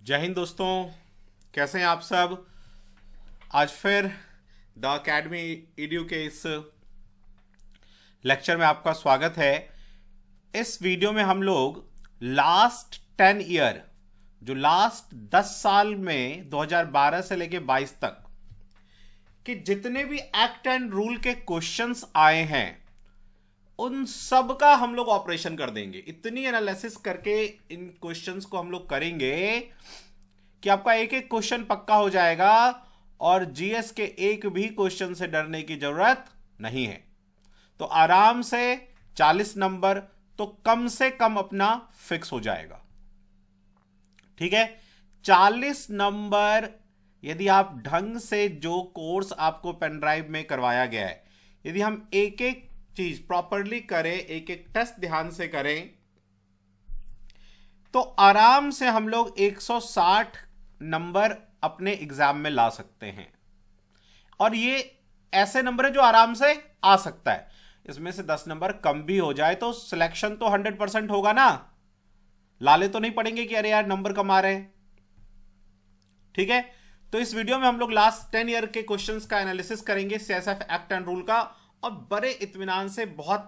जय हिंद दोस्तों, कैसे हैं आप सब। आज फिर द अकेडमी ईडीयू के इस लेक्चर में आपका स्वागत है। इस वीडियो में हम लोग लास्ट 10 ईयर, जो लास्ट 10 साल में 2012 से लेके 22 तक कि जितने भी एक्ट एंड रूल के क्वेश्चंस आए हैं उन सब का हम लोग ऑपरेशन कर देंगे। इतनी एनालिसिस करके इन क्वेश्चंस को हम लोग करेंगे कि आपका एक एक क्वेश्चन पक्का हो जाएगा और जीएस के एक भी क्वेश्चन से डरने की जरूरत नहीं है। तो आराम से 40 नंबर तो कम से कम अपना फिक्स हो जाएगा। ठीक है, 40 नंबर यदि आप ढंग से जो कोर्स आपको पेन ड्राइव में करवाया गया है, यदि हम एक एक चीज प्रॉपरली करें, एक एक टेस्ट ध्यान से करें, तो आराम से हम लोग 160 नंबर अपने एग्जाम में ला सकते हैं। और ये ऐसे नंबर है जो आराम से आ सकता है। इसमें से 10 नंबर कम भी हो जाए तो सिलेक्शन तो 100% होगा ना। लाले तो नहीं पड़ेंगे कि अरे यार नंबर कम आ रहे हैं। ठीक है, तो इस वीडियो में हम लोग लास्ट 10 ईयर के क्वेश्चंस का एनालिसिस करेंगे, सीएसएफ एक्ट एंड रूल का, और बड़े इत्मीनान से बहुत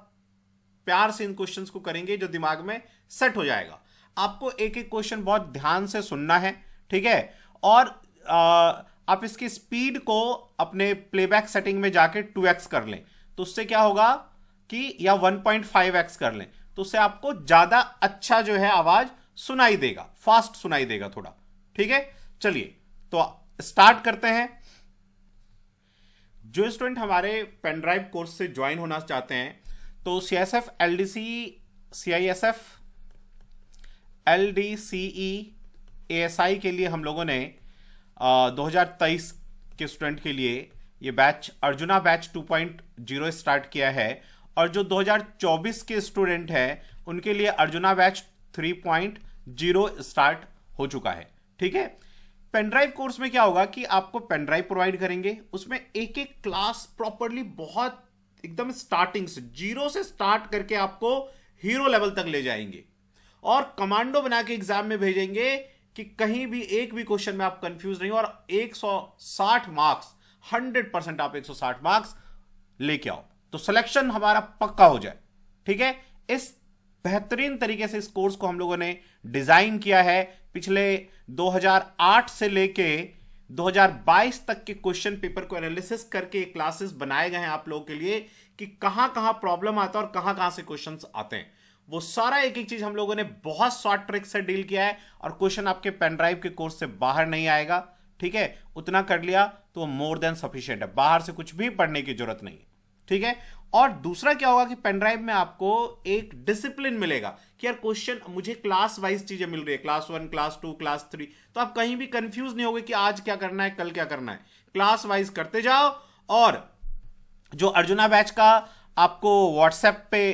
प्यार से इन क्वेश्चंस को करेंगे जो दिमाग में सेट हो जाएगा। आपको एक एक क्वेश्चन बहुत ध्यान से सुनना है। ठीक है, और आप इसकी स्पीड को अपने प्लेबैक सेटिंग में जाके 2x कर लें, तो उससे क्या होगा कि या 1.5x कर लें, तो उससे आपको ज्यादा अच्छा जो है आवाज सुनाई देगा, फास्ट सुनाई देगा थोड़ा। ठीक है, चलिए तो स्टार्ट करते हैं। जो स्टूडेंट हमारे पेन ड्राइव कोर्स से ज्वाइन होना चाहते हैं तो सीएसएफ, एलडीसी, सीआईएसएफ, एलडीसीई, एएसआई के लिए हम लोगों ने 2023 के स्टूडेंट के लिए ये बैच अर्जुना बैच 2.0 स्टार्ट किया है, और जो 2024 के स्टूडेंट हैं उनके लिए अर्जुना बैच 3.0 स्टार्ट हो चुका है। ठीक है, पेन ड्राइव कोर्स में क्या होगा कि आपको पेन ड्राइव प्रोवाइड करेंगे, उसमें एक एक क्लास प्रॉपरली बहुत एकदम स्टार्टिंग से, जीरो से स्टार्ट करके आपको हीरो लेवल तक ले जाएंगे और कमांडो बना के एग्जाम में भेजेंगे कि कहीं भी एक भी क्वेश्चन में आप कंफ्यूज नहीं हो, और 160 मार्क्स 100% आप 160 मार्क्स लेके आओ तो सिलेक्शन हमारा पक्का हो जाए। ठीक है, इस बेहतरीन तरीके से इस कोर्स को हम लोगों ने डिजाइन किया है। पिछले 2008 से लेके 2022 तक के क्वेश्चन पेपर को एनालिसिस करके क्लासेस बनाए गए हैं आप लोगों के लिए कि कहां कहां प्रॉब्लम आता है और कहां कहां से क्वेश्चंस आते हैं। वो सारा एक एक चीज हम लोगों ने बहुत शॉर्ट ट्रिक से डील किया है, और क्वेश्चन आपके पेन ड्राइव के कोर्स से बाहर नहीं आएगा। ठीक है, उतना कर लिया तो मोर देन सफिशिएंट है, बाहर से कुछ भी पढ़ने की जरूरत नहीं है। ठीक है, और दूसरा क्या होगा कि पेन ड्राइव में आपको एक डिसिप्लिन मिलेगा कि यार क्वेश्चन मुझे क्लास वाइज चीजें मिल रही है, क्लास 1, क्लास 2, क्लास 3, तो आप कहीं भी कंफ्यूज नहीं होगे कि आज क्या करना है, कल क्या करना है। क्लास वाइज करते जाओ। और जो अर्जुना बैच का आपको व्हाट्सएप पे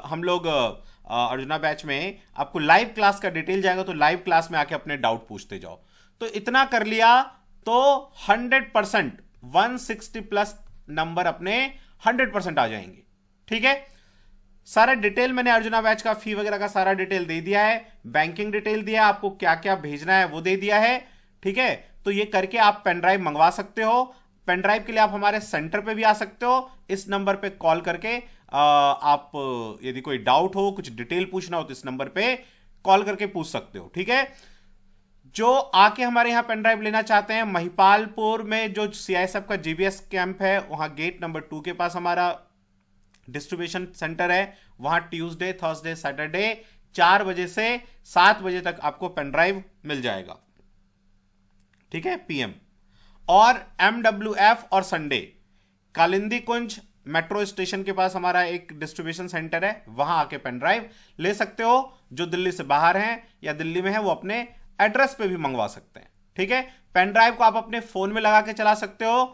हम लोग अर्जुना बैच में आपको लाइव क्लास का डिटेल जाएगा, तो लाइव क्लास में आके अपने डाउट पूछते जाओ। तो इतना कर लिया तो 100% 160 प्लस नंबर अपने 100% आ जाएंगे। ठीक है, सारा डिटेल मैंने अर्जुना बैच का फी वगैरह का सारा डिटेल दे दिया है, बैंकिंग डिटेल दिया, आपको क्या क्या भेजना है वो दे दिया है। ठीक है, तो ये करके आप पेन ड्राइव मंगवा सकते हो। पेन ड्राइव के लिए आप हमारे सेंटर पे भी आ सकते हो, इस नंबर पे कॉल करके आप यदि कोई डाउट हो, कुछ डिटेल पूछना हो तो इस नंबर पे कॉल करके पूछ सकते हो। ठीक है, जो आके हमारे यहां पेन ड्राइव लेना चाहते हैं, महिपालपुर में जो सीआईएसएफ का जीबीएस कैंप है, वहां गेट नंबर 2 के पास हमारा डिस्ट्रीब्यूशन सेंटर है। वहां ट्यूसडे, थर्सडे, सैटरडे 4 बजे से 7 बजे तक आपको पेन ड्राइव मिल जाएगा। ठीक है, पीएम। और एमडब्ल्यूएफ और संडे कालिंदी कुंज मेट्रो स्टेशन के पास हमारा एक डिस्ट्रीब्यूशन सेंटर है, वहां आके पेन ड्राइव ले सकते हो। जो दिल्ली से बाहर हैं या दिल्ली में है वो अपने एड्रेस पे भी मंगवा सकते हैं। ठीक है, पेन ड्राइव को आप अपने फोन में लगा के चला सकते हो।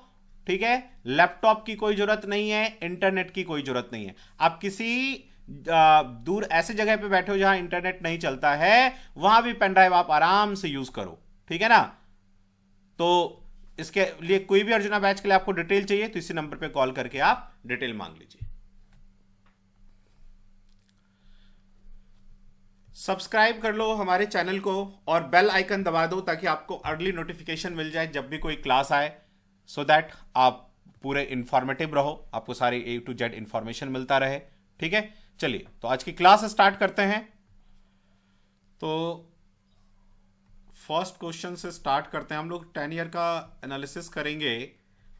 ठीक है, लैपटॉप की कोई जरूरत नहीं है, इंटरनेट की कोई जरूरत नहीं है। आप किसी दूर ऐसे जगह पे बैठे हो जहां इंटरनेट नहीं चलता है, वहां भी पेन ड्राइव आप आराम से यूज करो। ठीक है ना, तो इसके लिए कोई भी अर्जुना बैच के लिए आपको डिटेल चाहिए तो इसी नंबर पे कॉल करके आप डिटेल मांग लीजिए। सब्सक्राइब कर लो हमारे चैनल को और बेल आइकन दबा दो ताकि आपको अर्ली नोटिफिकेशन मिल जाए जब भी कोई क्लास आए, सो दैट आप पूरे इंफॉर्मेटिव रहो, आपको सारी A to Z इंफॉर्मेशन मिलता रहे। ठीक है, चलिए तो आज की क्लास स्टार्ट करते हैं। तो फर्स्ट क्वेश्चन से स्टार्ट करते हैं। हम लोग 10 ईयर का एनालिसिस करेंगे।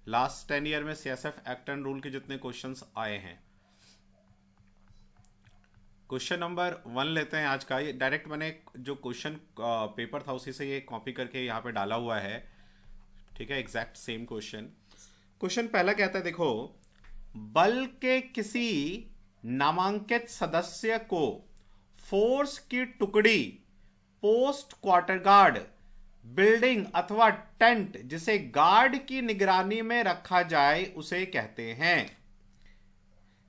लास्ट 10 ईयर में CSF एक्ट एंड रूल के जितने क्वेश्चंस आए हैं। क्वेश्चन नंबर 1 लेते हैं आज का। ये डायरेक्ट मैंने जो क्वेश्चन पेपर था उसी से ये कॉपी करके यहाँ पे डाला हुआ है। ठीक है, एग्जैक्ट सेम क्वेश्चन। क्वेश्चन पहला कहता है, देखो, बल के किसी नामांकित सदस्य को फोर्स की टुकड़ी, पोस्ट, क्वार्टर गार्ड, बिल्डिंग अथवा टेंट जिसे गार्ड की निगरानी में रखा जाए उसे कहते हैं।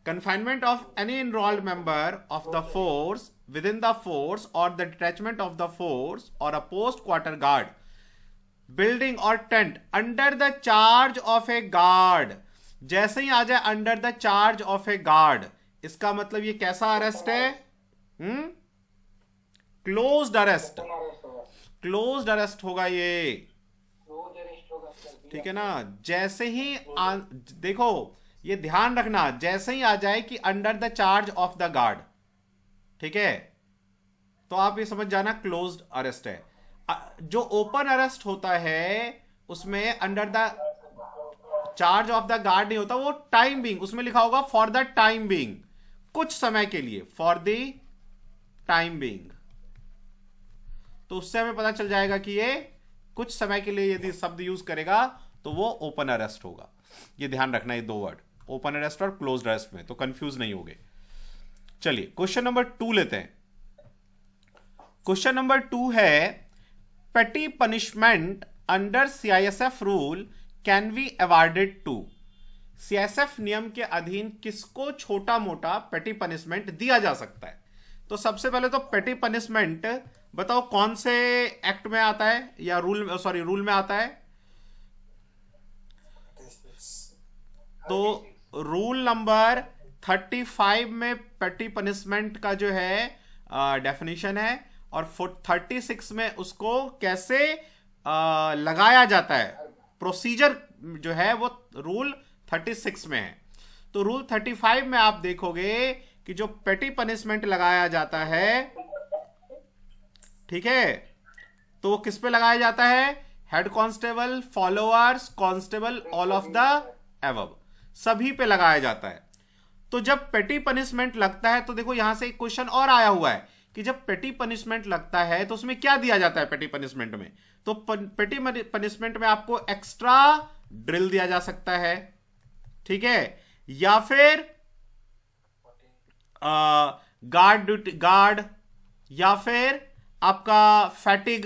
Confinement of any enrolled member of the force within the force or the detachment of the force or a post quarter guard, building or tent under the charge of a guard। जैसे ही आ जाए under the charge of a guard, इसका मतलब ये कैसा arrest है? Closed arrest, closed arrest होगा ये। ठीक है ना। जैसे ही देखो, ये ध्यान रखना, जैसे ही आ जाए कि under the charge of the guard, ठीक है, तो आप ये समझ जाना क्लोज्ड अरेस्ट है। जो ओपन अरेस्ट होता है उसमें under the charge of the guard नहीं होता, वो टाइम बीइंग, उसमें लिखा होगा फॉर द टाइम बीइंग, कुछ समय के लिए, फॉर द टाइम बीइंग। तो उससे हमें पता चल जाएगा कि ये कुछ समय के लिए यदि शब्द यूज करेगा तो वो ओपन अरेस्ट होगा। ये ध्यान रखना, ये दो वर्ड, ओपन अरेस्ट और क्लोज्ड अरेस्ट में, तो कंफ्यूज नहीं होगे। चलिए क्वेश्चन नंबर 2 लेते हैं। क्वेश्चन नंबर 2 है, petty punishment under CISF rule can be awarded to. CISF नियम के अधीन किसको छोटा मोटा पेटी पनिशमेंट दिया जा सकता है? तो सबसे पहले तो पेटी पनिशमेंट बताओ कौन से एक्ट में आता है या रूल में आता है? तो रूल नंबर 35 में पेटी पनिशमेंट का जो है डेफिनेशन है, और 36 में उसको कैसे लगाया जाता है, प्रोसीजर जो है वो रूल 36 में है। तो रूल 35 में आप देखोगे कि जो पेटी पनिशमेंट लगाया जाता है, ठीक है, तो वो किस पे लगाया जाता है? Head constable, followers, constable, all of the above, सभी पे लगाया जाता है। तो जब पेटी पनिशमेंट लगता है, तो देखो यहां से एक क्वेश्चन और आया हुआ है कि जब पेटी पनिशमेंट लगता है तो उसमें क्या दिया जाता है पेटी पनिशमेंट में? तो पेटी पनिशमेंट में आपको एक्स्ट्रा ड्रिल दिया जा सकता है, ठीक है, या फिर गार्ड ड्यूटी, गार्ड, या फिर आपका फटिग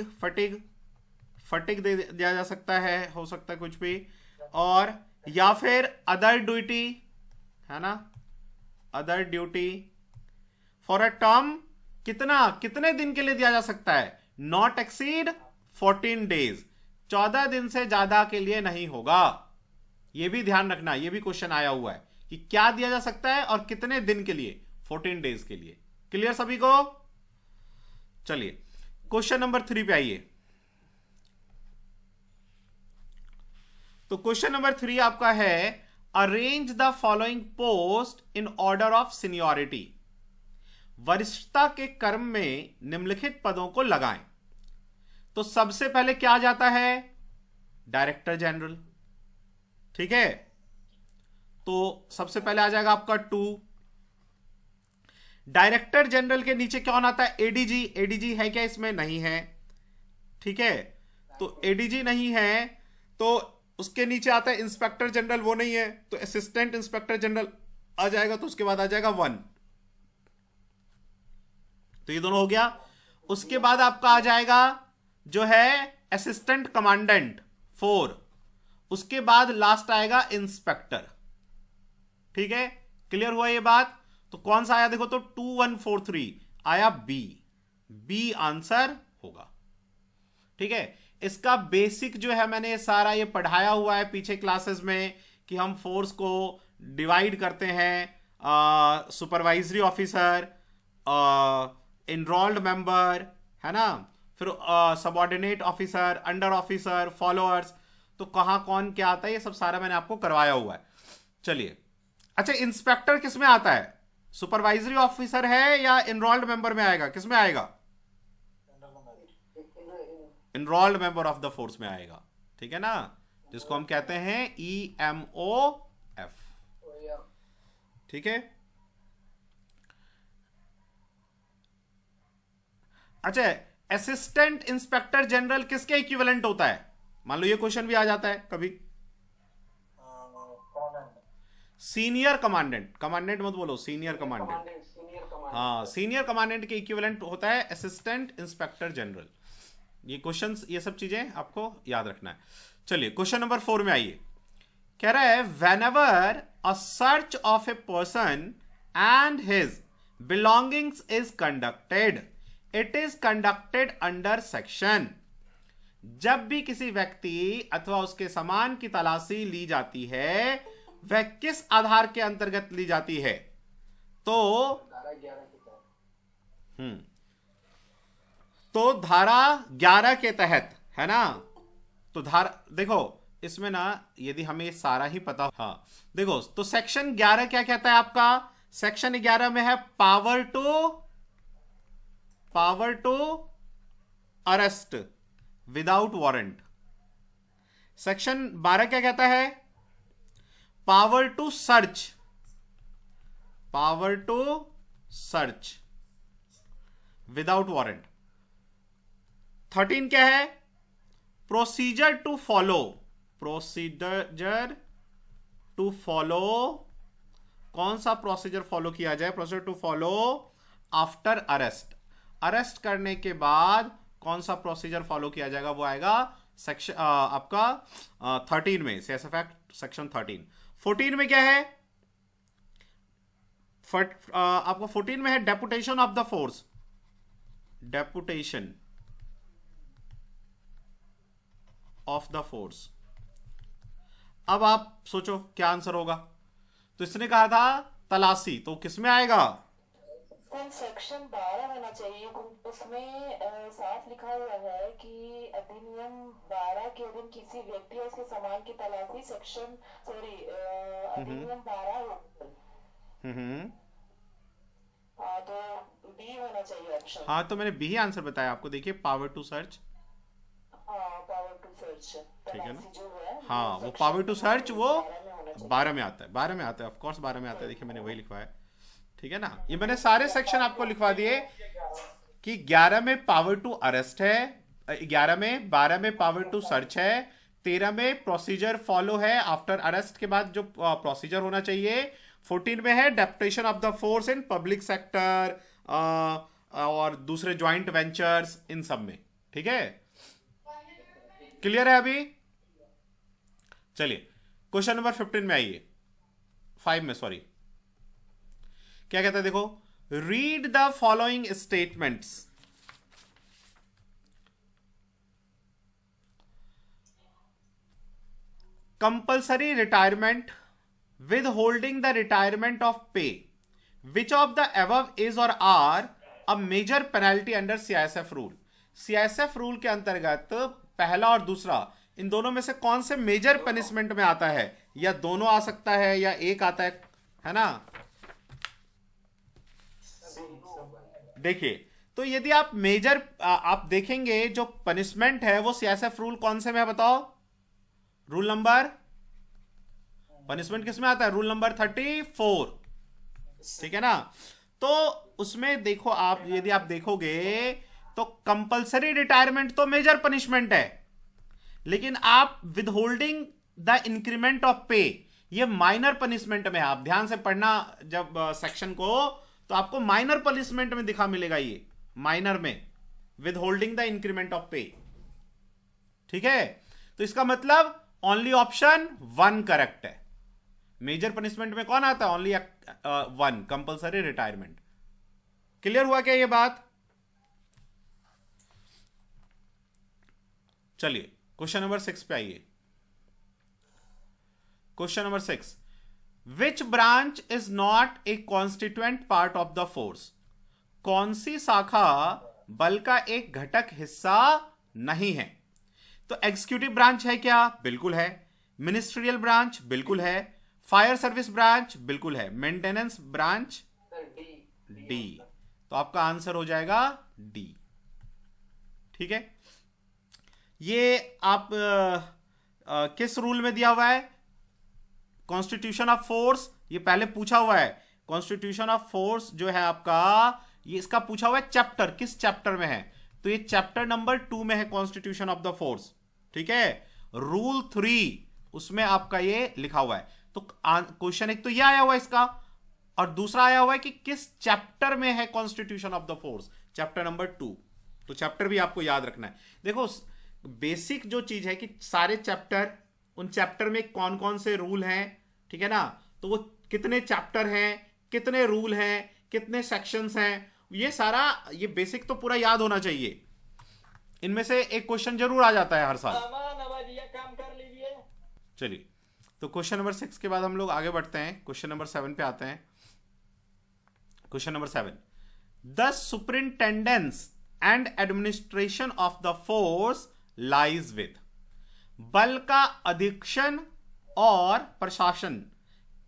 दे दिया जा सकता है, हो सकता है कुछ भी, और या फिर अदर ड्यूटी, है ना, other duty for a term, कितने दिन के लिए दिया जा सकता है? नॉट एक्सीड 14 डेज, 14 दिन से ज्यादा के लिए नहीं होगा। यह भी ध्यान रखना, यह भी क्वेश्चन आया हुआ है कि क्या दिया जा सकता है और कितने दिन के लिए? 14 डेज के लिए। क्लियर सभी को? चलिए क्वेश्चन नंबर 3 पे आइए। तो क्वेश्चन नंबर 3 आपका है, arrange the following post in order of seniority. वरिष्ठता के क्रम में निम्नलिखित पदों को लगाएं। तो सबसे पहले क्या आ जाता है? डायरेक्टर जनरल, ठीक है, तो सबसे पहले आ जाएगा आपका 2। डायरेक्टर जनरल के नीचे कौन आता है? एडीजी। एडीजी है क्या इसमें? नहीं है, ठीक है, तो एडीजी नहीं है, तो उसके नीचे आता है इंस्पेक्टर जनरल, वो नहीं है, तो असिस्टेंट इंस्पेक्टर जनरल आ जाएगा, तो उसके बाद आ जाएगा 1। तो ये दोनों हो गया। उसके बाद आपका आ जाएगा जो है असिस्टेंट कमांडेंट 4। उसके बाद लास्ट आएगा इंस्पेक्टर, ठीक है, क्लियर हुआ ये बात? तो कौन सा आया देखो, तो 2143 आया बी आंसर होगा, ठीक है। इसका बेसिक जो है मैंने सारा ये पढ़ाया हुआ है पीछे क्लासेस में कि हम फोर्स को डिवाइड करते हैं, सुपरवाइजरी ऑफिसर, इनरोल्ड मेंबर, है ना, फिर subordinate officer, under officer, followers, तो कहां कौन क्या आता है ये सब सारा मैंने आपको करवाया हुआ है। चलिए, अच्छा इंस्पेक्टर किस में आता है? सुपरवाइजरी ऑफिसर है या इनरोल्ड मेंबर में आएगा? किस में आएगा? Enrolled member of the force में आएगा, ठीक है ना, जिसको हम कहते हैं EMOF, ठीक है। अच्छा, असिस्टेंट इंस्पेक्टर जनरल किसके इक्विवेलेंट होता है? मान लो ये क्वेश्चन भी आ जाता है कभी। सीनियर कमांडेंट, कमांडेंट मत बोलो, सीनियर कमांडेंट। हाँ, सीनियर कमांडेंट के इक्विवेलेंट होता है असिस्टेंट इंस्पेक्टर जनरल। ये क्वेश्चंस, ये सब चीजें आपको याद रखना है। चलिए क्वेश्चन नंबर 4 में आइए। कह रहा है whenever a search of a person and his belongings is conducted, it is conducted under section। जब भी किसी व्यक्ति अथवा उसके सामान की तलाशी ली जाती है, वह किस आधार के अंतर्गत ली जाती है? तो धारा 11 के तहत, है ना। तो धारा देखो, इसमें ना यदि हमें सारा ही पता, हाँ देखो, तो सेक्शन 11 क्या कहता है आपका? सेक्शन 11 में है power to arrest without warrant. Section 12 क्या कहता है? Power to search without warrant. 13 क्या है? प्रोसीजर टू फॉलो, कौन सा प्रोसीजर फॉलो किया जाए? Procedure to follow after arrest, arrest करने के बाद कौन सा प्रोसीजर फॉलो किया जाएगा, वो आएगा सेक्शन आपका 13 में, सीएसएफ एक्ट सेक्शन 13। 14 में क्या है? आपको 14 में है deputation of the force, deputation of the force. अब आप सोचो क्या आंसर होगा। तो इसने कहा था तलाशी, तो किसमें आएगा? सेक्शन 12 होना चाहिए। उसमें साफ लिखा हुआ है कि अधिनियम 12 के अधीन किसी व्यक्ति या उसके सामान की तलाशी सेक्शन अधिनियम 12। हाँ, तो बी होना चाहिए ऑप्शन। हाँ, तो मैंने बी ही आंसर बताया आपको। देखिए power to search, power to search, ठीक है ना। जो है हाँ, वो पावर टू सर्च वो 12 में आता है, 12 में आता है, ऑफकोर्स 12 में आता है। देखिए मैंने वही लिखवाया, ठीक है ना। ये मैंने सारे सेक्शन आपको लिखवा दिए कि 11 में पावर टू अरेस्ट है, 11 में, 12 में पावर टू सर्च है, 13 में प्रोसीजर फॉलो है आफ्टर अरेस्ट के बाद जो प्रोसीजर होना चाहिए, 14 में है deputation of the force in public sector और दूसरे ज्वाइंट वेंचर्स, इन सब में, ठीक है। क्लियर है अभी? चलिए क्वेश्चन नंबर 15 में आइए, 5 में, सॉरी। क्या कहता है देखो, read the following statements. Compulsory retirement withholding the retirement of pay, which of the above is और are a major penalty under CISF rule. CISF rule के अंतर्गत पहला और दूसरा, इन दोनों में से कौन से मेजर पनिशमेंट में आता है? या दोनों आ सकता है या एक आता है ना। देखिए, तो यदि आप मेजर आप देखेंगे जो पनिशमेंट है वो सीआईएसएफ रूल कौन से में है बताओ? रूल नंबर, पनिशमेंट किस में आता है? रूल नंबर 34, ठीक है ना। तो उसमें देखो आप, यदि आप देखोगे तो कंपल्सरी रिटायरमेंट तो मेजर पनिशमेंट है, लेकिन आप विदहोल्डिंग द इंक्रीमेंट ऑफ पे, ये माइनर पनिशमेंट में है। आप ध्यान से पढ़ना जब सेक्शन को, तो आपको माइनर पनिशमेंट में दिखा मिलेगा, ये माइनर में with holding the increment of पे, ठीक है। तो इसका मतलब ओनली ऑप्शन 1 करेक्ट है। मेजर पनिशमेंट में कौन आता है? Only 1, compulsory retirement. क्लियर हुआ क्या ये बात? चलिए क्वेश्चन नंबर 6 पे आइए। Question number 6, which branch is not a constituent part of the force. कौन सी शाखा बल का एक घटक हिस्सा नहीं है? तो एग्जीक्यूटिव ब्रांच है क्या? बिल्कुल है। मिनिस्ट्रियल ब्रांच बिल्कुल है। फायर सर्विस ब्रांच बिल्कुल है। Maintenance branch D. तो आपका आंसर हो जाएगा डी। ठीक है, ये आप किस रूल में दिया हुआ है? कॉन्स्टिट्यूशन ऑफ फोर्स, ये पहले पूछा हुआ है। कॉन्स्टिट्यूशन ऑफ फोर्स जो है आपका, ये इसका पूछा हुआ है चैप्टर, किस चैप्टर में है? तो ये चैप्टर नंबर 2 में है, कॉन्स्टिट्यूशन ऑफ द फोर्स। ठीक है, रूल 3 उसमें आपका ये लिखा हुआ है। तो क्वेश्चन एक तो ये आया हुआ है इसका, और दूसरा आया हुआ है कि किस चैप्टर में है constitution of the force, chapter number 2। तो चैप्टर भी आपको याद रखना है। देखो बेसिक जो चीज है कि सारे चैप्टर, उन चैप्टर में कौन कौन से रूल हैं, ठीक है ना, तो वो कितने चैप्टर हैं, कितने रूल हैं, कितने सेक्शंस हैं, ये सारा, ये बेसिक तो पूरा याद होना चाहिए। इनमें से एक क्वेश्चन जरूर आ जाता है हर साल। काम कर लीजिए। चलिए, तो क्वेश्चन नंबर 6 के बाद हम लोग आगे बढ़ते हैं, क्वेश्चन नंबर 7 पे आते हैं। Question number 7, the superintendence and administration of the force lies with. बल का अधीक्षण और प्रशासन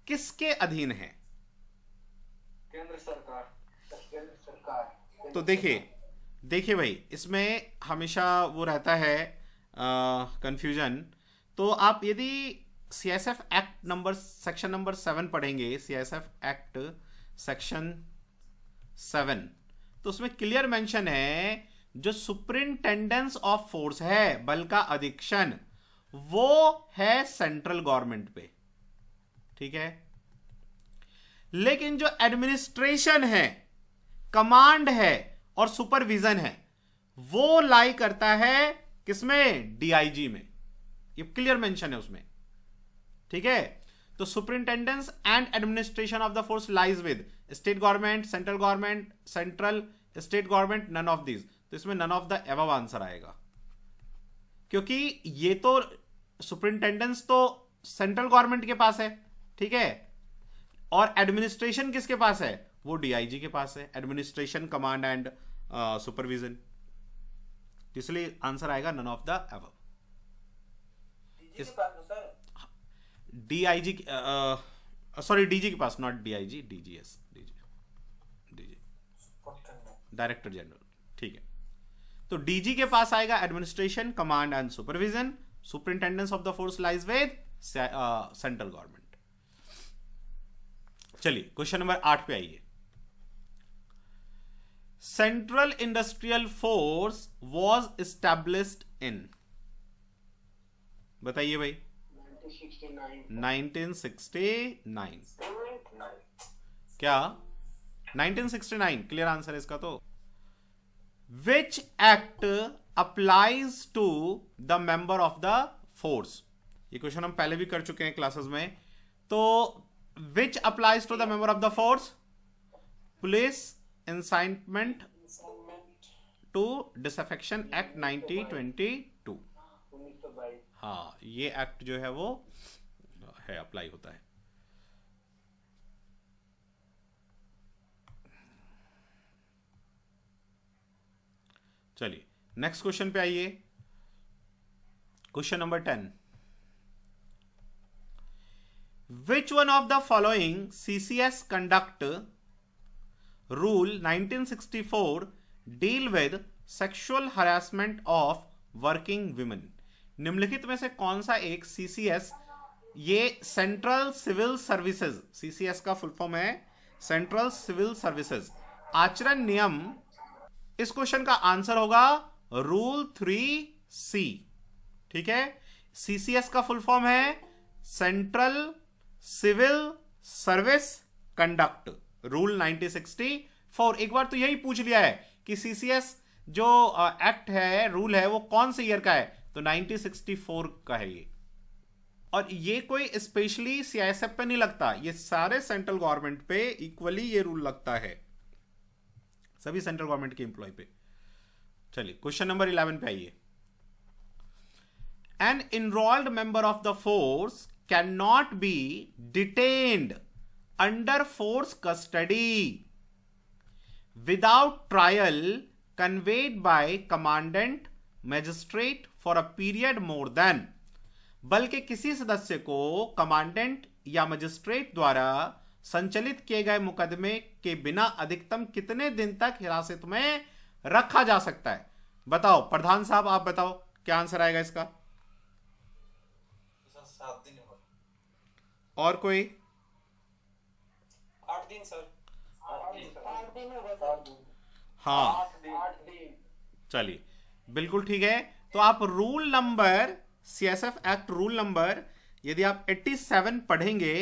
किसके अधीन है? केंद्र सरकार। तो देखिए भाई, इसमें हमेशा वो रहता है कंफ्यूजन। तो आप यदि CSF act number section number 7 पढ़ेंगे, सीएसएफ एक्ट सेक्शन 7, तो उसमें क्लियर मेंशन है जो सुपरिंटेंडेंस ऑफ फोर्स है, बल का अधीक्षण, वो है सेंट्रल गवर्नमेंट पे। ठीक है, लेकिन जो एडमिनिस्ट्रेशन है, कमांड है और सुपरविजन है, वो लाई करता है किसमें? डीआईजी में। ये क्लियर मेंशन है उसमें। ठीक है, तो superintendence and administration of the force lies with state government, central government, central state government, none of these. तो इसमें none of the above answer आएगा, क्योंकि ये तो सुपरिंटेंडेंस तो सेंट्रल गवर्नमेंट के पास है, ठीक है, और एडमिनिस्ट्रेशन किसके पास है? वो डीआईजी के पास है, एडमिनिस्ट्रेशन, कमांड एंड सुपरविजन। इसलिए आंसर आएगा none of the above. DIG, sorry DG के पास, not DIG, DGS, DG director general. ठीक है, तो डीजी के पास आएगा administration, command and supervision. Superintendence of the force lies with central government. चलिए क्वेश्चन नंबर 8 पे आइए। Central industrial force was established in, बताइए भाई। 1969। क्या 1969 क्लियर आंसर है इसका। तो which act applies to the member of the force? ये क्वेश्चन हम पहले भी कर चुके हैं क्लासेस में। तो which applies to the member of the force? Police incitement to disaffection act 1922। हाँ, ये एक्ट जो है वो है, अप्लाई होता है। चलिए नेक्स्ट क्वेश्चन पे आइए, question number 10, which one of the following CCS conduct rule 1964 deal with sexual harassment of working women? निम्नलिखित में से कौन सा एक सीसीएस, ये सेंट्रल सिविल सर्विसेज, सीसीएस का फुल फॉर्म है सेंट्रल सिविल सर्विसेज, आचरण नियम, इस क्वेश्चन का आंसर होगा रूल 3C। ठीक है, सीसीएस का फुल फॉर्म है central civil service conduct rule 1964। एक बार तो यही पूछ लिया है कि सीसीएस जो एक्ट है, रूल है, वो कौन से ईयर का है? तो 1964 का है ये। और ये कोई स्पेशली सीआईएसएफ पे नहीं लगता, ये सारे सेंट्रल गवर्नमेंट पे इक्वली ये रूल लगता है, सभी सेंट्रल गवर्नमेंट के एम्प्लॉय पे। चलिए क्वेश्चन नंबर 11 पे आइए। An enrolled member of the force can not be detained under force custody without trial convened by commandant magistrate for a period more than, बल्कि किसी सदस्य को कमांडेंट या मजिस्ट्रेट द्वारा संचालित किए गए मुकदमे के बिना अधिकतम कितने दिन तक हिरासत में रखा जा सकता है? बताओ प्रधान साहब, आप बताओ क्या आंसर आएगा इसका? 7 दिन। और कोई? 8 दिन सर। 8 दिन होगा सर। हाँ 8 दिन। चलिए बिल्कुल ठीक है। तो आप rule number CSF act rule number यदि आप 87 पढ़ेंगे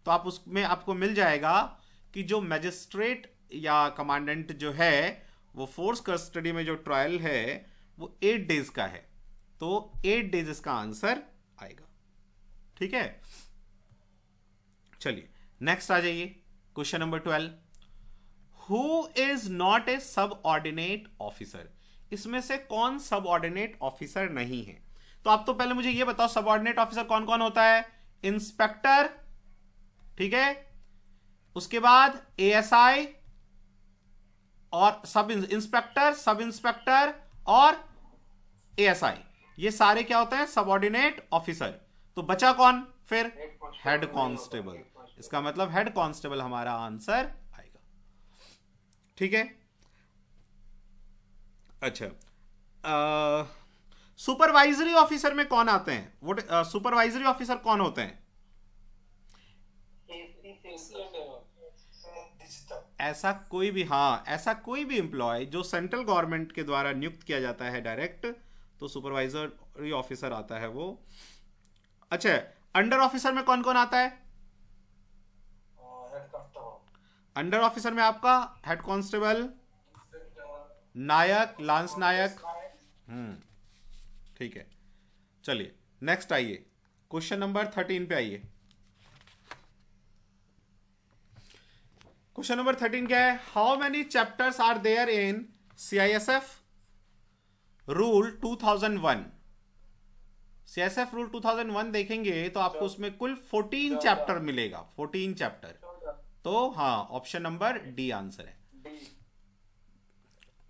तो आप उसमें आपको मिल जाएगा कि जो मैजिस्ट्रेट या कमांडेंट जो है वो फोर्स कस्टडी में जो ट्रायल है वो 8 डेज का है, तो 8 डेज इसका आंसर आएगा। ठीक है, चलिए नेक्स्ट आ जाइए। Question number 12, who is not a सब ऑर्डिनेट ऑफिसर? इसमें से कौन सब ऑर्डिनेट ऑफिसर नहीं है? तो आप तो पहले मुझे ये बताओ सब ऑर्डिनेट ऑफिसर कौन कौन होता है? इंस्पेक्टर, ठीक है, उसके बाद एएसआई और सब इंस्पेक्टर, सब इंस्पेक्टर और एएसआई, ये सारे क्या होते हैं? Subordinate officer. तो बचा कौन फिर? Head constable. इसका मतलब हेड कांस्टेबल हमारा आंसर आएगा। ठीक है, अच्छा सुपरवाइजरी ऑफिसर में कौन आते हैं? वो सुपरवाइजरी ऑफिसर कौन होते हैं? ऐसा कोई भी, हाँ ऐसा कोई भी एम्प्लॉय जो सेंट्रल गवर्नमेंट के द्वारा नियुक्त किया जाता है डायरेक्ट, तो सुपरवाइजरी ऑफिसर आता है वो। अच्छा, अंडर ऑफिसर में कौन कौन आता है? अंडर ऑफिसर में आपका हेड कांस्टेबल, नायक, लांस नायक। ठीक है, चलिए नेक्स्ट आइए, क्वेश्चन नंबर 13 पे आइए। क्वेश्चन नंबर 13 क्या है? How many chapters are there in CISF rule 2001? CISF rule 2001 देखेंगे तो आपको उसमें कुल 14 चैप्टर मिलेगा, 14 चैप्टर। तो हाँ, ऑप्शन नंबर डी आंसर है।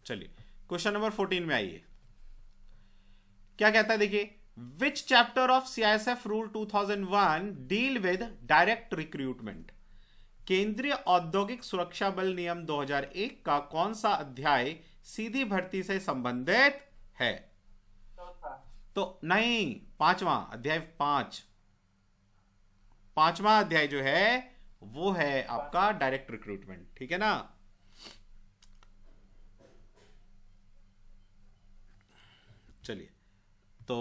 चलिए क्वेश्चन नंबर 14 में आइए, क्या कहता है देखिए, विच chapter of CISF rule 2001 deal with direct recruitment? केंद्रीय औद्योगिक सुरक्षा बल नियम 2001 का कौन सा अध्याय सीधी भर्ती से संबंधित है? तो नहीं, 5वां अध्याय, 5वां अध्याय जो है वो है आपका डायरेक्ट रिक्रूटमेंट। ठीक है ना, चलिए तो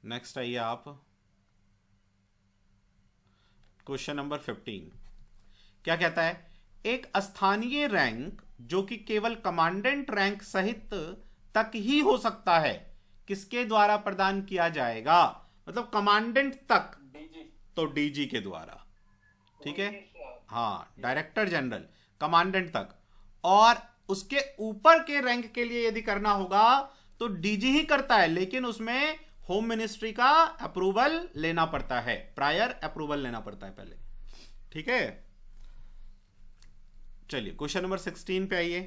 नेक्स्ट आइए आप, क्वेश्चन नंबर 15 क्या कहता है? एक स्थानीय रैंक जो कि केवल कमांडेंट रैंक सहित तक ही हो सकता है, किसके द्वारा प्रदान किया जाएगा? मतलब कमांडेंट तक, तो डीजी के द्वारा। ठीक है, हाँ, डायरेक्टर जनरल, कमांडेंट तक, और उसके ऊपर के रैंक के लिए यदि करना होगा तो डीजी ही करता है, लेकिन उसमें होम मिनिस्ट्री का अप्रूवल लेना पड़ता है, प्रायर अप्रूवल लेना पड़ता है पहले। ठीक है, चलिए क्वेश्चन नंबर 16 पे आइए।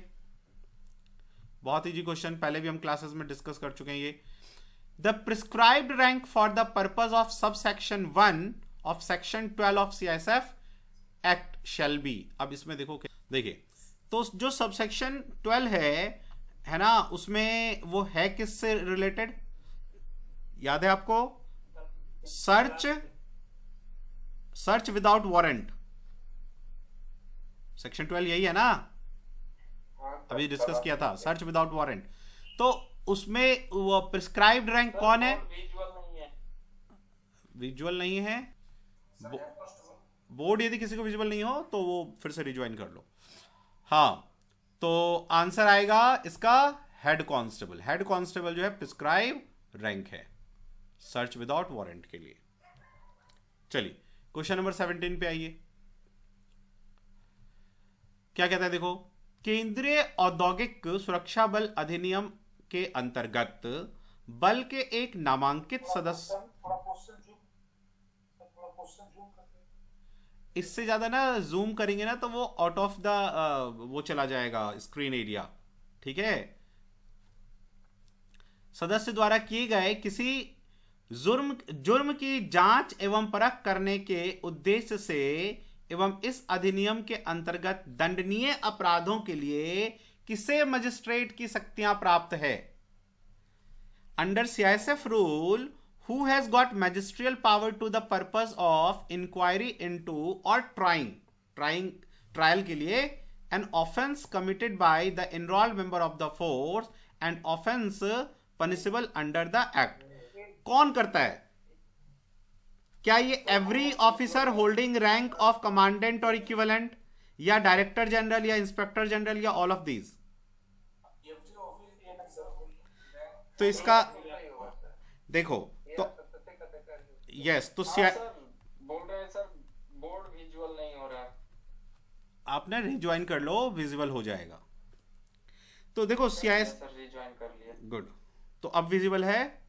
बहुत इजी क्वेश्चन, पहले भी हम क्लासेस में डिस्कस कर चुके हैं ये। The prescribed rank for the purpose of sub section 1 of section 12 of CISF act shall be. अब इसमें देखो, देखिए तो जो सबसेक्शन 12 है ना, उसमें वो है किससे रिलेटेड? याद है आपको? सर्च विदाउट वारंट, सेक्शन 12 यही है ना, अभी डिस्कस किया था, सर्च विदाउट वारंट। तो उसमें वो प्रिस्क्राइब्ड रैंक कौन है? विजुअल नहीं है, बोर्ड यदि किसी को विजुअल नहीं हो तो वो फिर से रिज्वाइन कर लो। हाँ, तो आंसर आएगा इसका हेड कांस्टेबल। हेड कांस्टेबल जो है प्रिस्क्राइब रैंक है सर्च विदाउट वारंट के लिए। चलिए क्वेश्चन नंबर 17 पे आइए, क्या कहता है देखो, केंद्रीय औद्योगिक सुरक्षा बल अधिनियम के अंतर्गत बल के एक नामांकित सदस्य, इससे ज्यादा ना जूम करेंगे ना तो वो आउट ऑफ द वो चला जाएगा स्क्रीन एरिया। ठीक है, सदस्य द्वारा किए गए किसी जुर्म की जांच एवं परख करने के उद्देश्य से एवं इस अधिनियम के अंतर्गत दंडनीय अपराधों के लिए किसे मजिस्ट्रेट की शक्तियां प्राप्त है? Under CISF rule, who has got magisterial power to the purpose of inquiry into or trial के लिए an offense committed by the enrolled member of the force and offense punishable under the act। कौन करता है? क्या ये every officer holding rank of commandant और equivalent, या director general, या इंस्पेक्टर जनरल, या ऑल ऑफ दीज? तो इसका देखो, तो यस, तो सर बोल रहे हैं सर बोर्ड विजुअल नहीं हो रहा है। आपने रिज्वाइन कर लो, विजिबल हो जाएगा। तो देखो सीआईएस सर रिज्वाइन कर लिया। गुड, तो अब विजिबल है।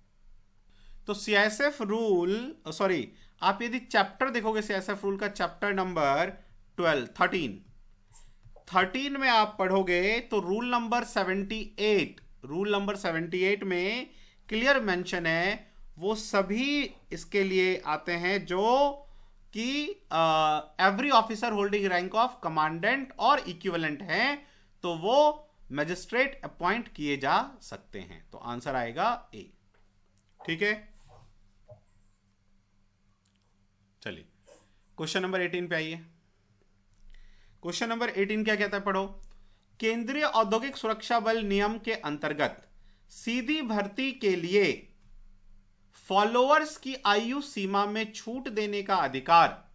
तो सीआईएसएफ रूल, सॉरी, आप यदि चैप्टर देखोगे सीआईएसएफ रूल का चैप्टर नंबर 13 में आप पढ़ोगे तो रूल नंबर 78 में क्लियर मेंशन है, वो सभी इसके लिए आते हैं जो कि every officer holding rank of commandant और इक्विवेलेंट हैं, तो वो मैजिस्ट्रेट अपॉइंट किए जा सकते हैं। तो आंसर आएगा ए। ठीक है, चलिए क्वेश्चन नंबर 18 पे आइए। क्वेश्चन नंबर 18 क्या कहता है, पढ़ो। केंद्रीय औद्योगिक सुरक्षा बल नियम के अंतर्गत सीधी भर्ती के लिए फॉलोअर्स की आयु सीमा में छूट देने का अधिकार,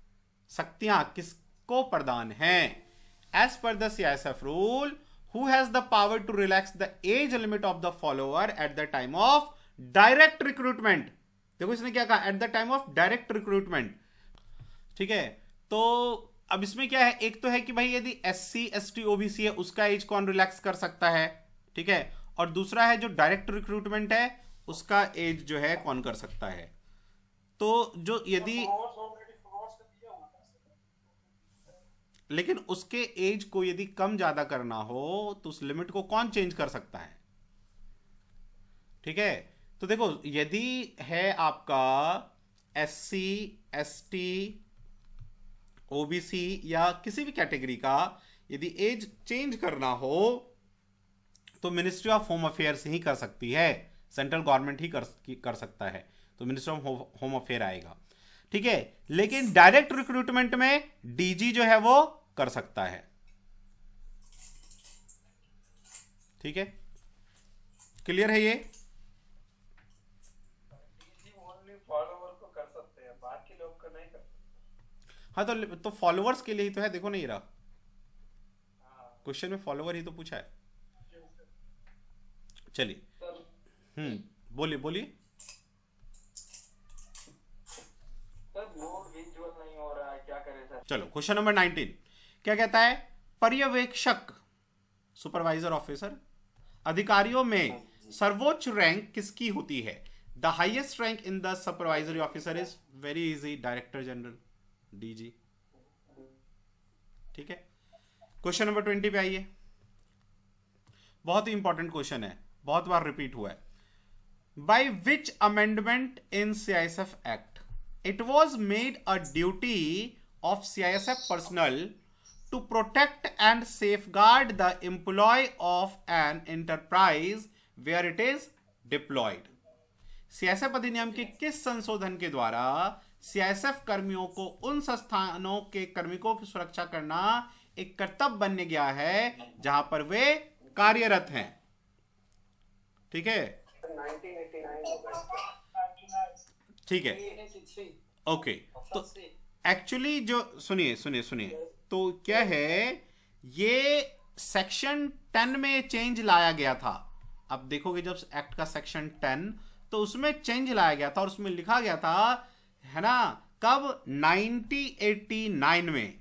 शक्तियां किसको प्रदान हैं? As per the CISF rule, who has the power to relax the age limit of the follower at the time of direct recruitment. देखो इसने क्या कहा, at the time of direct recruitment. ठीक है, तो अब इसमें क्या है, एक तो है कि भाई यदि SC ST OBC है उसका एज कौन रिलैक्स कर सकता है, ठीक है, और दूसरा है जो डायरेक्ट रिक्रूटमेंट है उसका एज जो है कौन कर सकता है। तो जो यदि लेकिन उसके एज को यदि कम ज्यादा करना हो तो उस लिमिट को कौन चेंज कर सकता है? ठीक है, तो देखो यदि है आपका SC ST OBC या किसी भी कैटेगरी का यदि एज चेंज करना हो तो मिनिस्ट्री ऑफ होम अफेयर्स ही कर सकती है, सेंट्रल गवर्नमेंट ही कर सकता है, तो मिनिस्ट्री ऑफ होम अफेयर आएगा। ठीक है, लेकिन डायरेक्ट रिक्रूटमेंट में DG जो है वो कर सकता है। ठीक है, क्लियर है ये? फॉलोवर को कर सकते हैं, बाकी लोग को नहीं कर सकते। हाँ, तो फॉलोअर्स के लिए ही तो है, देखो नहीं रहा क्वेश्चन में फॉलोवर ही तो पूछा है। चलिए बोलिए। सर बोर्ड विजुअल नहीं हो रहा है, क्या करें सर? चलो क्वेश्चन नंबर 19 क्या कहता है, पर्यवेक्षक सुपरवाइजर ऑफिसर अधिकारियों में सर्वोच्च रैंक किसकी होती है? The highest rank in the supervisory officer is very easy, director general DG। ठीक है, क्वेश्चन नंबर 20 पे आइए। बहुत ही इंपॉर्टेंट क्वेश्चन है, बहुत बार रिपीट हुआ है। By which amendment in CISF act it was made a duty of CISF personnel to protect and safeguard the employ of an enterprise where it is deployed. CISF अधिनियम के किस संशोधन के द्वारा CISF कर्मियों को उन संस्थानों के कार्मिकों की सुरक्षा करना एक कर्तव्य बनने गया है जहां पर वे कार्यरत हैं? ठीक है, 1989 ठीक है, ओके। तो एक्चुअली जो सुनिए तो क्या है, ये सेक्शन 10 में चेंज लाया गया था। अब देखोगे जब एक्ट का सेक्शन 10 तो उसमें चेंज लाया गया था और उसमें लिखा गया था, है ना, कब? 1989 में,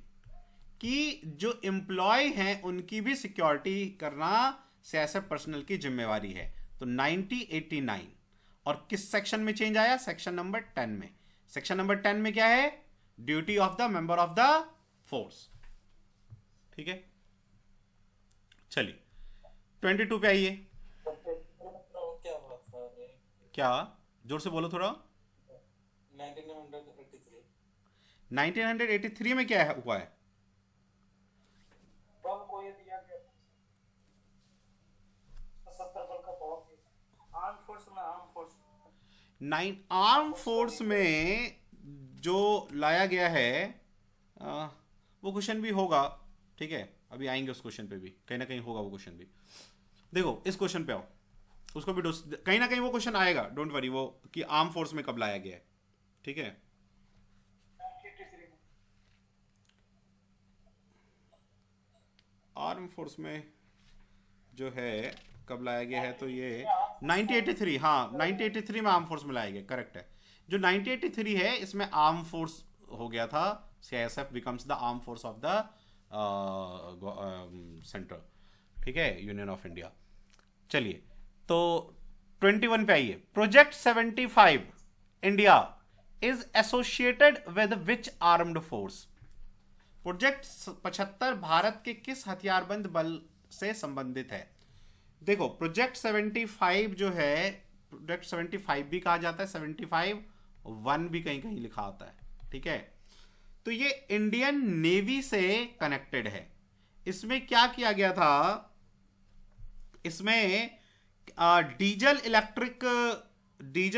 कि जो एम्प्लॉय हैं उनकी भी सिक्योरिटी करना CISF पर्सनल की जिम्मेवारी है। तो 1989, और किस सेक्शन में चेंज आया? सेक्शन नंबर 10 में। सेक्शन नंबर 10 में क्या है? Duty of the member of the force. ठीक है, चलिए 22 पे आइए। क्या, जोर से बोलो थोड़ा। 1983 में क्या हुआ है? आर्म फोर्स में जो लाया गया है वो क्वेश्चन भी होगा। ठीक है, अभी आएंगे उस क्वेश्चन पे भी, कहीं ना कहीं होगा वो क्वेश्चन भी। देखो इस क्वेश्चन पे आओ, उसको भी कहीं ना कहीं वो क्वेश्चन आएगा, डोंट वरी, वो कि आर्म फोर्स में कब लाया गया है। ठीक है, आर्म फोर्स में जो है कब लाया गया है, तो ये 1983, हाँ 1983 में आर्म फोर्स में लाया गया, करेक्ट है। जो 1983 है इसमें आर्म फोर्स हो गया था, CISF becomes the arm force of the centre. ठीक है, यूनियन ऑफ इंडिया। चलिए तो 21 पे आइए। Project 75 India is associated with which armed force? Project 75 Bharat के किस हथियारबंद बल से संबंधित है? देखो प्रोजेक्ट 75 जो है, प्रोजेक्ट 75 भी कहा जाता है, 75-1 भी कहीं कहीं लिखा होता है। ठीक है, तो ये इंडियन नेवी से कनेक्टेड है। इसमें क्या किया गया था, इसमें डीजल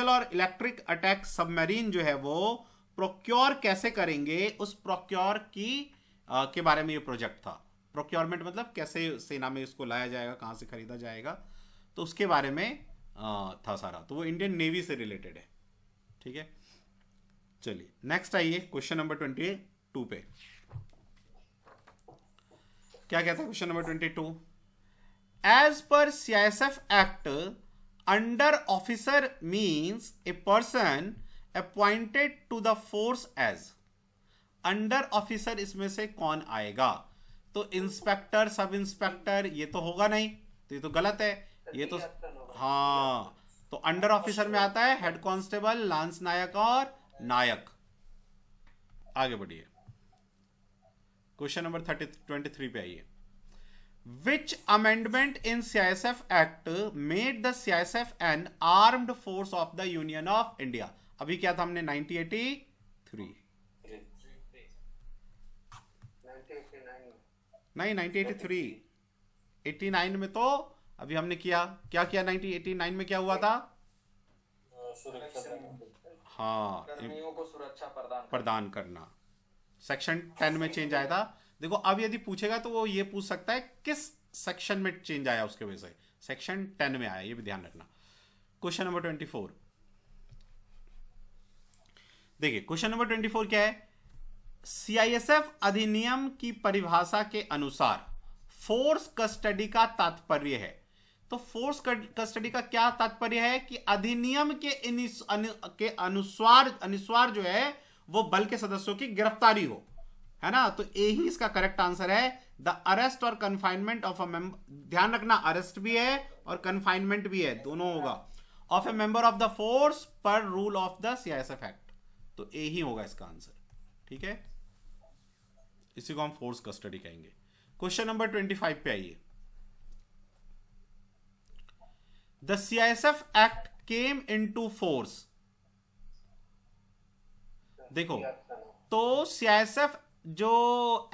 और इलेक्ट्रिक अटैक सबमरीन जो है वो प्रोक्योर कैसे करेंगे, उस प्रोक्योर के बारे में ये प्रोजेक्ट था। प्रोक्योरमेंट मतलब कैसे सेना में इसको लाया जाएगा, कहां से खरीदा जाएगा, तो उसके बारे में था सारा। तो वो इंडियन नेवी से रिलेटेड है। ठीक है, चलिए नेक्स्ट आइए क्वेश्चन नंबर 22 पे। क्या कहता है question number 22? As per CISF act, under officer means a person appointed to the force as. Under officer इसमें से कौन आएगा? तो इंस्पेक्टर, सब इंस्पेक्टर, ये तो होगा नहीं, तो ये तो गलत है। ये तो हाँ, तो अंडर ऑफिसर में आता है हेड कांस्टेबल, लांस नायक और नायक। आगे बढ़िए, क्वेश्चन नंबर 23 पे आइए। विच amendment in CISF act made the CISF N armed force of the union of India? अभी क्या था हमने 1983 नहीं 1983, 89 में तो अभी हमने क्या किया 1989 में क्या हुआ था? हाँ, कर्मियों को सुरक्षा प्रदान करना, सेक्शन 10 में चेंज आया था। देखो अब यदि पूछेगा तो वो ये पूछ सकता है किस सेक्शन में चेंज आया, उसके वजह से सेक्शन 10 में आया, ये भी ध्यान रखना। क्वेश्चन नंबर 24 देखिए, क्वेश्चन नंबर 24 क्या है? CISF अधिनियम की परिभाषा के अनुसार फोर्स कस्टडी का तात्पर्य है। तो फोर्स कस्टडी का क्या तात्पर्य है कि अधिनियम के अनुसार जो है वो बल के सदस्यों की गिरफ्तारी हो, है ना। तो यही इसका करेक्ट आंसर है, द अरेस्ट और कन्फाइनमेंट ऑफ अ मेंबर। ध्यान रखना, अरेस्ट भी है और कन्फाइनमेंट भी है, दोनों होगा। Of a member of the force पर rule of the CISF act, तो यही होगा इसका आंसर। ठीक है, इसी को हम फोर्स कस्टडी कहेंगे। क्वेश्चन नंबर 25 पे आइए। The CISF act came into force. देखो तो CISF जो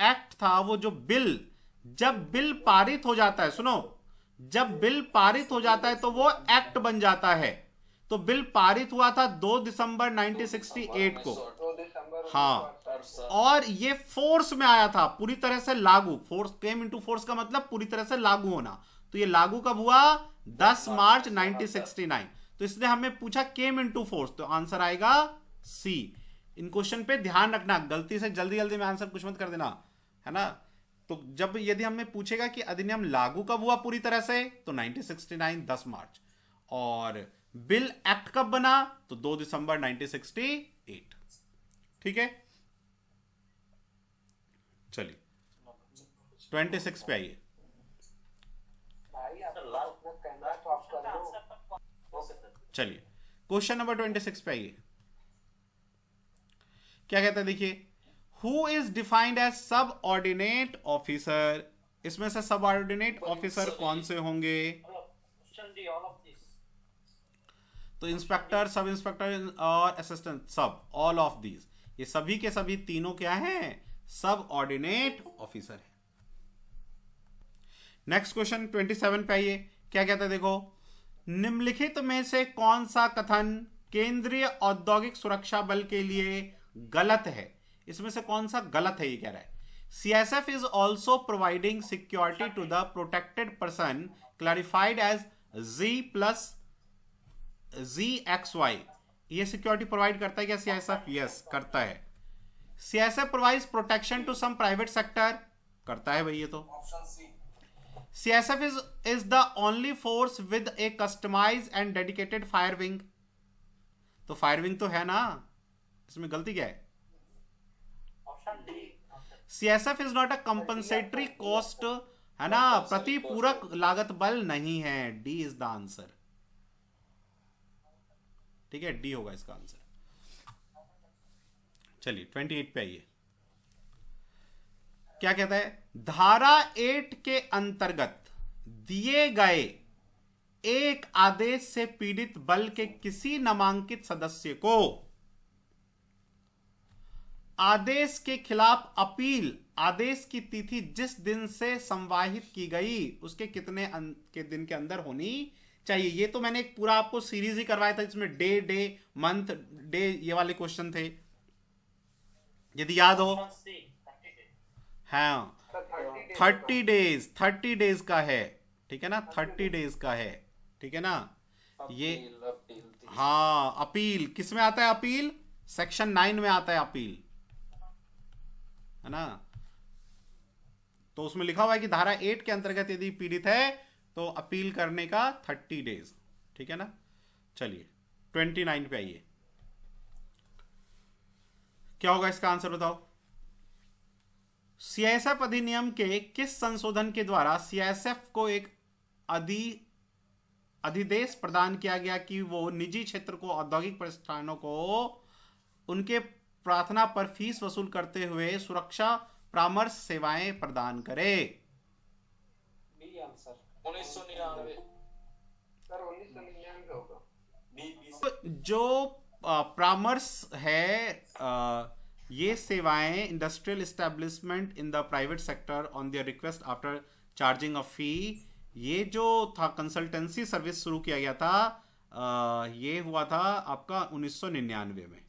एक्ट था, वो जो बिल, जब बिल पारित हो जाता है, सुनो, जब बिल पारित हो जाता है तो वो एक्ट बन जाता है। तो बिल पारित हुआ था 2 दिसंबर 1968 को, हाँ, और ये फोर्स में आया था पूरी तरह से लागू। फोर्स केम इनटू फोर्स का मतलब पूरी तरह से लागू होना। तो ये लागू कब हुआ? 10 मार्च 1969। तो इसने हमें पूछा केम इनटू फोर्स, तो आंसर आएगा सी। इन क्वेश्चन पे ध्यान रखना, गलती से जल्दी जल्दी में आंसर कुछ मत कर देना, है ना। तो जब यदि हमें पूछेगा कि अधिनियम लागू कब हुआ पूरी तरह से, तो 1969 10 मार्च, और बिल एक्ट कब बना, तो 2 दिसंबर 1968। ठीक है, चलिए 26 पे आइए। चलिए क्वेश्चन नंबर 26 पे आइए। क्या कहता है देखिए, हु इज डिफाइंड एज सब ऑर्डिनेट ऑफिसर, इसमें से सब ऑर्डिनेट ऑफिसर कौन से होंगे? तो इंस्पेक्टर, सब इंस्पेक्टर और असिस्टेंट, सब, ऑल ऑफ दीज, ये सभी के सभी तीनों क्या हैं? सब ऑर्डिनेट ऑफिसर है। नेक्स्ट क्वेश्चन 27 पे आइए, क्या कहता है देखो, निम्नलिखित में से कौन सा कथन केंद्रीय औद्योगिक सुरक्षा बल के लिए गलत है? इसमें से कौन सा गलत है? ये कह रहा है CSF is also providing security to the protected person clarified as Z+ZXY। ये सिक्योरिटी प्रोवाइड करता है क्या CSF? यस, करता है। CSF provides protection to some private sector, करता है भाई ये तो। CSF is the only force with a customized and dedicated fire wing, तो फायर विंग तो है ना, इसमें गलती क्या है? CSF is not a compensatory cost, है ना, प्रतिपूरक लागत बल नहीं है। डी इज द आंसर, ठीक है, डी होगा इसका आंसर। चलिए 28 पे आइए, क्या कहता है, धारा 8 के अंतर्गत दिए गए एक आदेश से पीड़ित बल के किसी नामांकित सदस्य को आदेश के खिलाफ अपील आदेश की तिथि जिस दिन से संवाहित की गई उसके कितने के दिन के अंदर होनी चाहिए? ये तो मैंने एक पूरा आपको सीरीज ही करवाया था, इसमें डे, मंथ, डे, ये वाले क्वेश्चन थे, यदि याद हो। हाँ, 30 डेज का है, ठीक है ना, 30 डेज का है, ठीक है ना। ये हाँ, अपील किस में आता है? अपील सेक्शन 9 में आता है अपील, है ना। तो उसमें लिखा हुआ है कि धारा 8 के अंतर्गत यदि पीड़ित है तो अपील करने का 30 डेज, ठीक है ना। चलिए 29 पे आइए, क्या होगा इसका आंसर बताओ। CSF अधिनियम के किस संशोधन के द्वारा CSF को एक अधिदेश प्रदान किया गया कि वो निजी क्षेत्र को औद्योगिक प्रतिष्ठानों को उनके प्रार्थना पर फीस वसूल करते हुए सुरक्षा परामर्श सेवाएं प्रदान करे? 1999 सर, 1999 होगा। जो परामर्श है, ये सेवाएं industrial establishment in the private sector on their request after charging of fee, ये जो था कंसल्टेंसी सर्विस शुरू किया गया था, ये हुआ था आपका 1999 में,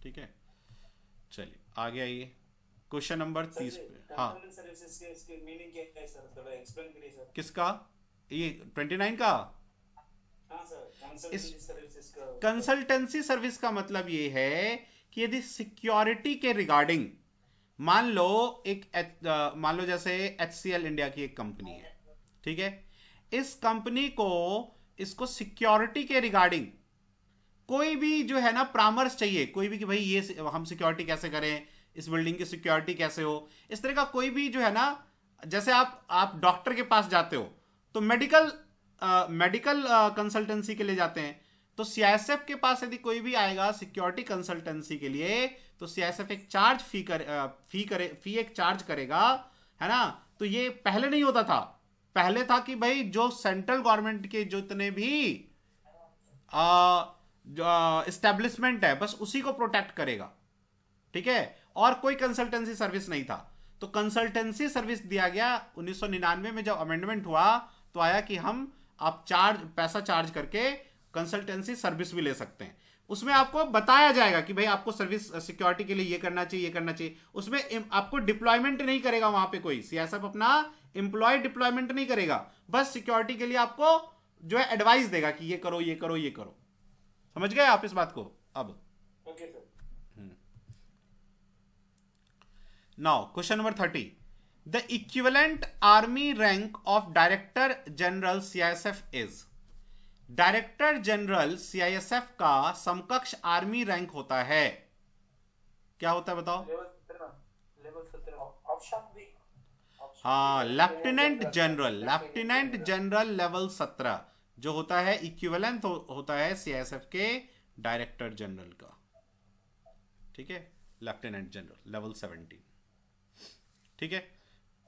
ठीक है। चलिए आगे आइए, क्वेश्चन नंबर 30 पे। हाँ, किसका? ये 29 का। कंसल्टेंसी सर्विस का मतलब ये है कि यदि सिक्योरिटी के रिगार्डिंग, मान लो जैसे HCL इंडिया की एक कंपनी है, ठीक है, इस कंपनी को इसको सिक्योरिटी के रिगार्डिंग कोई भी जो है ना परामर्श चाहिए, कोई भी कि भाई ये हम सिक्योरिटी कैसे करें, इस बिल्डिंग की सिक्योरिटी कैसे हो, इस तरह का कोई भी जो है ना, जैसे आप डॉक्टर के पास जाते हो तो मेडिकल कंसल्टेंसी के लिए जाते हैं, तो CSF के पास यदि कोई भी आएगा सिक्योरिटी कंसल्टेंसी के लिए तो CSF एक चार्ज फी एक चार्ज करेगा, है ना। तो ये पहले नहीं होता था, पहले था कि भाई जो सेंट्रल गवर्नमेंट के जितने भी एस्टेब्लिशमेंट है बस उसी को प्रोटेक्ट करेगा, ठीक है, और कोई कंसल्टेंसी सर्विस नहीं था। तो कंसल्टेंसी सर्विस दिया गया 1999 में, जब अमेंडमेंट हुआ तो आया कि आप पैसा चार्ज करके कंसल्टेंसी सर्विस भी ले सकते हैं। उसमें आपको बताया जाएगा कि भाई आपको सर्विस सिक्योरिटी के लिए ये करना चाहिए, ये करना चाहिए। उसमें आपको डिप्लॉयमेंट नहीं करेगा, वहां पे कोई CSF अपना एम्प्लॉय डिप्लॉयमेंट नहीं करेगा, बस सिक्योरिटी के लिए आपको जो है एडवाइस देगा कि ये करो, ये करो, ये करो। समझ गए आप इस बात को? अब okay sir. Now question number 30, the equivalent army rank of director general CISF is. Director general CISF का समकक्ष आर्मी रैंक होता है, क्या होता है बताओ? Level 17 option b. हाँ, लेफ्टिनेंट जनरल लेवल 17 जो होता है इक्विवेलेंट होता है CISF के डायरेक्टर जनरल का, ठीक है, लेफ्टिनेंट जनरल लेवल 17। ठीक है,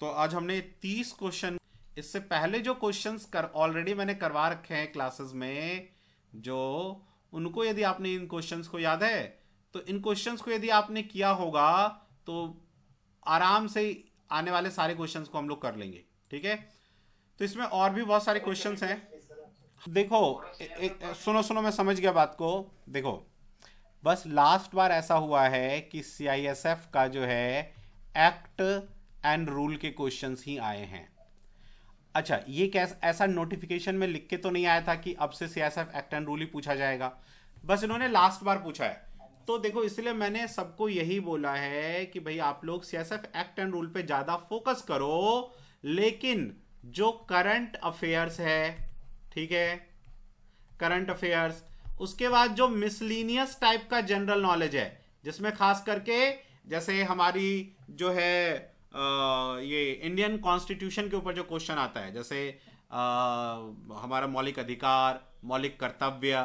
तो आज हमने 30 क्वेश्चन, इससे पहले जो क्वेश्चंस कर ऑलरेडी मैंने करवा रखे हैं क्लासेस में, जो उनको यदि आपने इन क्वेश्चंस को याद है तो इन क्वेश्चंस को यदि आपने किया होगा तो आराम से आने वाले सारे क्वेश्चंस को हम लोग कर लेंगे। ठीक है, तो इसमें और भी बहुत सारे क्वेश्चंस हैं। देखो सुनो मैं समझ गया बात को। देखो बस लास्ट बार ऐसा हुआ है कि CISF का जो है एक्ट एंड रूल के क्वेश्चंस ही आए हैं। अच्छा, ये ऐसा नोटिफिकेशन में लिख के तो नहीं आया था कि अब से CISF एक्ट एंड रूल ही पूछा जाएगा, बस इन्होंने लास्ट बार पूछा है। तो देखो इसलिए मैंने सबको यही बोला है कि भाई आप लोग CISF एक्ट एंड रूल पे ज्यादा फोकस करो, लेकिन जो करंट अफेयर्स है, ठीक है, करंट अफेयर्स, उसके बाद जो मिसलीनियस टाइप का जनरल नॉलेज है, जिसमें खास करके जैसे हमारी जो है ये इंडियन कॉन्स्टिट्यूशन के ऊपर जो क्वेश्चन आता है, जैसे हमारा मौलिक अधिकार, मौलिक कर्तव्य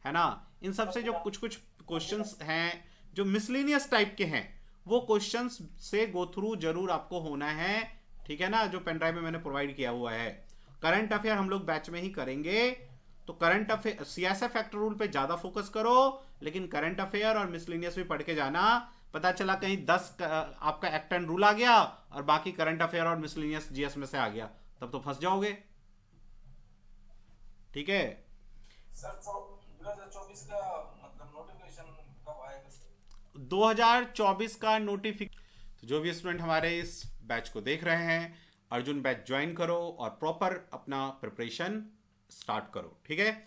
है ना, इन सब से जो कुछ कुछ क्वेश्चंस हैं जो मिसलीनियस टाइप के हैं, वो क्वेश्चंस से गो थ्रू जरूर आपको होना है। ठीक है ना, जो पेन ड्राइव में मैंने प्रोवाइड किया हुआ है। करंट अफेयर हम लोग बैच में ही करेंगे, तो current affair CISF act rule पे ज्यादा फोकस करो, लेकिन करंट अफेयर और मिसलीनियस भी पढ़ के जाना। पता चला कहीं 10 आपका एक्ट एंड रूल आ गया और बाकी करंट अफेयर और मिसलीनियस GS में से आ गया, तब तो फंस जाओगे। ठीक है सर, 2024 का मतलब नोटिफिकेशन कब आएगा? 2024 का नोटिफिकेशन। तो जो भी स्टूडेंट हमारे इस बैच को देख रहे हैं, अर्जुन बैच ज्वाइन करो और प्रॉपर अपना प्रिपरेशन स्टार्ट करो। ठीक है,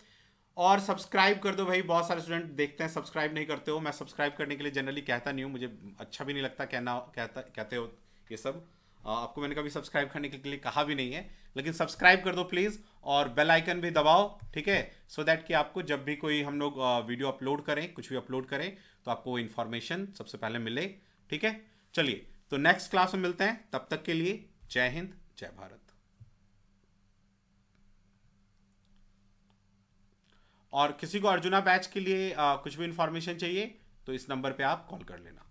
और सब्सक्राइब कर दो भाई। बहुत सारे स्टूडेंट देखते हैं सब्सक्राइब नहीं करते हो। मैं सब्सक्राइब करने के लिए जनरली कहता नहीं हूँ, मुझे अच्छा भी नहीं लगता कहते हो ये सब। आपको मैंने कभी सब्सक्राइब करने के लिए कहा भी नहीं है, लेकिन सब्सक्राइब कर दो प्लीज़, और बेल आइकन भी दबाओ। ठीक है, सो दैट कि आपको जब भी कोई हम लोग वीडियो अपलोड करें, कुछ भी अपलोड करें, तो आपको इन्फॉर्मेशन सबसे पहले मिले। ठीक है, चलिए तो नेक्स्ट क्लास में मिलते हैं, तब तक के लिए जय हिंद, जय भारत। और किसी को अर्जुना बैच के लिए कुछ भी इंफॉर्मेशन चाहिए तो इस नंबर पे आप कॉल कर लेना।